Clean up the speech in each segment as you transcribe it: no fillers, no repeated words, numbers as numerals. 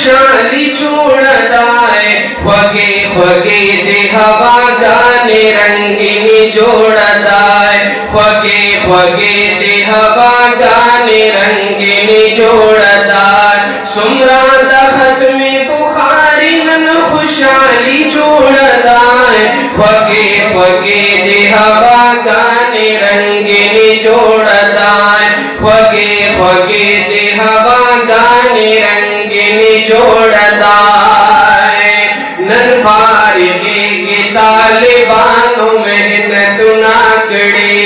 खुशाली जोड़दाए ख्वगे ख्वगे दे हवा गाने रंगिनी जोड़दाए ख्वगे ख्वगे दे हवा गाने रंगिनी जोड़दाए सुमरा दखत में बुखारी नन खुशाली जोड़दाए ख्वगे ख्वगे दे हवा गाने रंगिनी जोड़दाए ख्वगे ख्वगे दे हवा गाने रंगिनी जोड़दाए नन फारिगे के तालिबानो मेहनत नाकड़े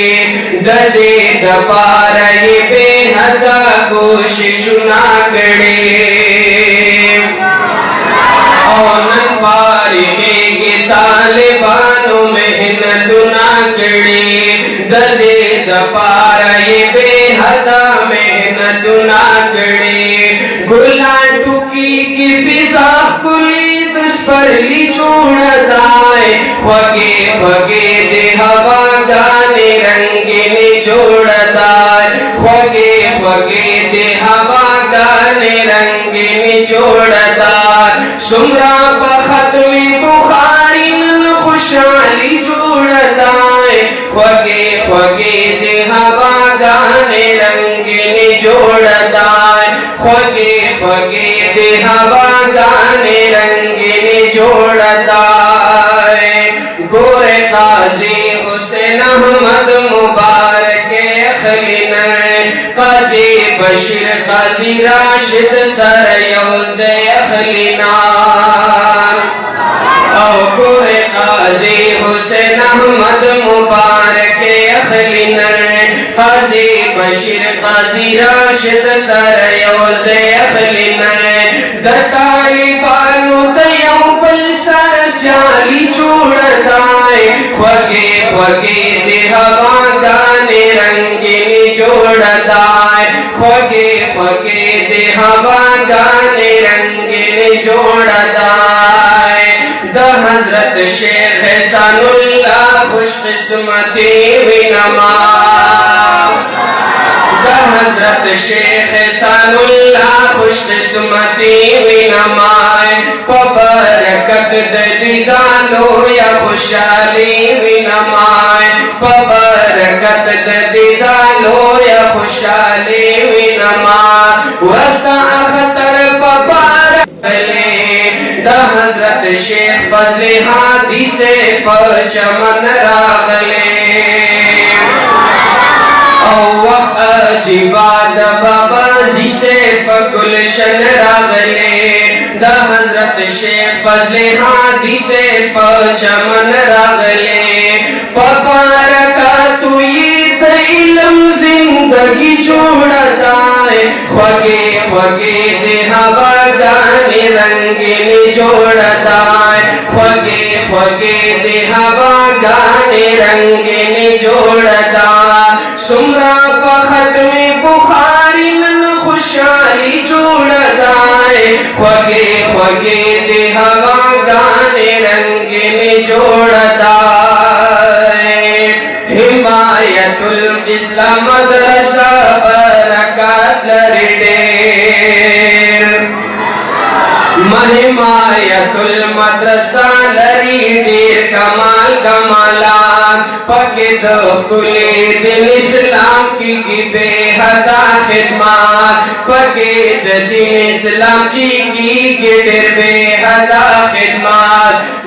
ददे दबारा ये बेहदा कोशिश नाकड़े और नन फारिगे के तालिबानो मेहनत नाकड़े ददे दबारा ये बेहदा मेहनत नाकड़े गुलाटू की फिजा कुली तुस पर ली जोड़दाए ख्वगे ख्वगे दे हवा गाने रंगिनी जोड़दाए ख्वगे ख्वगे दे हवा गाने रंगिनी जोड़दाए सुमरा बखत में बुखारी नन खुशाली जोड़दाए ख्वगे ख्वगे दे हवा गाने रंगिनी जोड़दाए ख्वगे ख्वगे दे हवा गाने रंगिनी जोड़दाए गोरे काजी हुसैन अहमद मुबारक अखलिन काजी बशीर काजी राशिद सरयौज अखलिना गोरे काजी हुसैन अहमद मुबारक अखलिन काजी बशीर काजी राशिद सरयौज अखलिन दताली बानो तयौ पल सर स्याली जोड़दाए ख्वगे ख्वगे दे हवा गाने रंगिनी जोड़दाए ख्वगे ख्वगे दे हवा गाने रंगिनी जोड़दाए द हजरत शेख हसनुल्लाह खुशकिस्मती विनमा हजरत शेख हसनुल्लाह खुशकिस्मती विनमाए पबरकत दीदालो या खुशाली विनमाए पबरकत दीदालो या खुशाली विनमाए वस्ता अख्तर पबरकले द हजरत शेख बजले हादी से पचमन रागले जिबाद बाबा जिसे पगुलशन रागले द हजरत शेख फजले हादी से पचमन रागले पबारका तू ये इल्म जिंदगी जोड़दाए ख्वगे ख्वगे दे हवा गाने रंगिनी जोड़दाए ख्वगे ख्वगे दे हवा गाने रंगिनी जोड़दाए सुमरा बखत में बुखारी नन खुशाली जोड़दाए ख्वगे ख्वगे दे हवा गाने रंगिनी जोड़दाए हिमायतुल इस्लाम मदरसा बरकत लरिडे महिमायतुल मदरसा लरिडे कमाल कमालात पके दो कुले दिन इस्लाम की बेहदा खिदमत पके दिन इस्लाम जी की गिर बेहदा खिदमत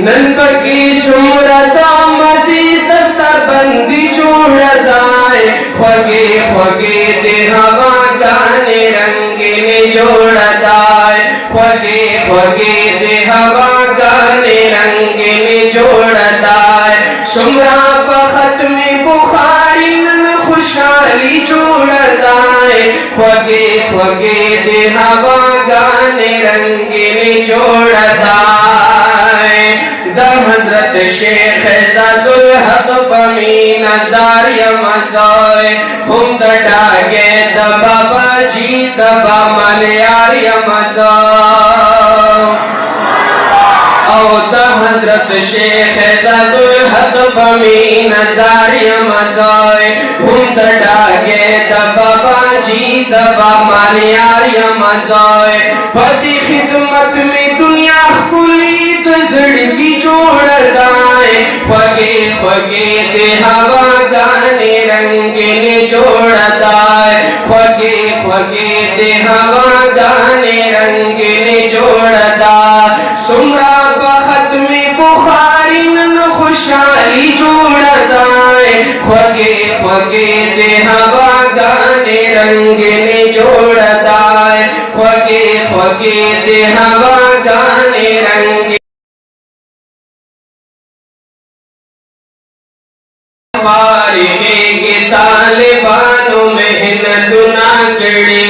नन पकी सुमरता मजीद दस्तर बंदी जोड़दाए ख्वगे ख्वगे दे हवा गाने रंगिनी जोड़दाए ख्वगे ख्वगे दे हवा गाने रंगिनी जोड़दाए सुमरा बखत में बुखारी नन खुशाली जोड़दाए ख्वगे ख्वगे दे हवा गाने रंगिनी जोड़दाए द हजरत शेख ज़ादुल हक पमी नजार यमज़ाए हम दडागे द बाबा जी द बामलियार यमज़ाए औ द हजरत शेख ज़ादुल हक पमी नजार यमज़ाए हम दडागे द बाबा जी द बामलियार हाल यार या मजाए पति खिदमत में दुनिया खुली तो जड़की जोड़दाए फगे फगे दे हवा गाने रंगने जोड़दाए फगे फगे दे हवा गाने रंगने जोड़दा सुमरा बखत में बुखारी न खुशहाली जोड़दाए फगे फगे दे हवा गाने रंगने जोड़दाए फगे फगे दे हवा गाने रंगे तालिबानो मेहनत ना कड़ी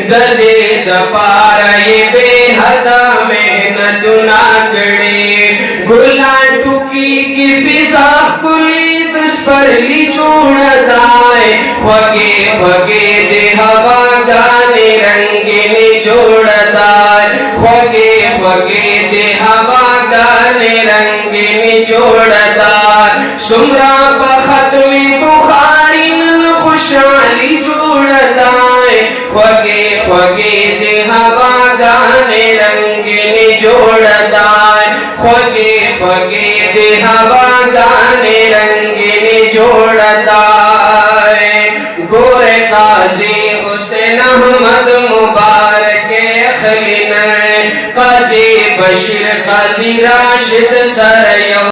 ददे दपारा ये बेहदा मेहनत ना कड़ी गुला टुकी की फिजा कुली तुस पर ली जोड़दाए फगे फगे दे हवा गाने रंगने जोड़दाए फगे फगे दे हवा गाने रंगने जोड़दाए सुमरा बखत में बुखारी न खुशहाली जोड़दाए फगे फगे दे हवा गाने रंगने जोड़दाए फगे फगे दे हवा गाने रंगने जोड़दाए गोरे काजी हुसैन अहमद मुबारक अखलिन काजी बशीर काजी राशिद सर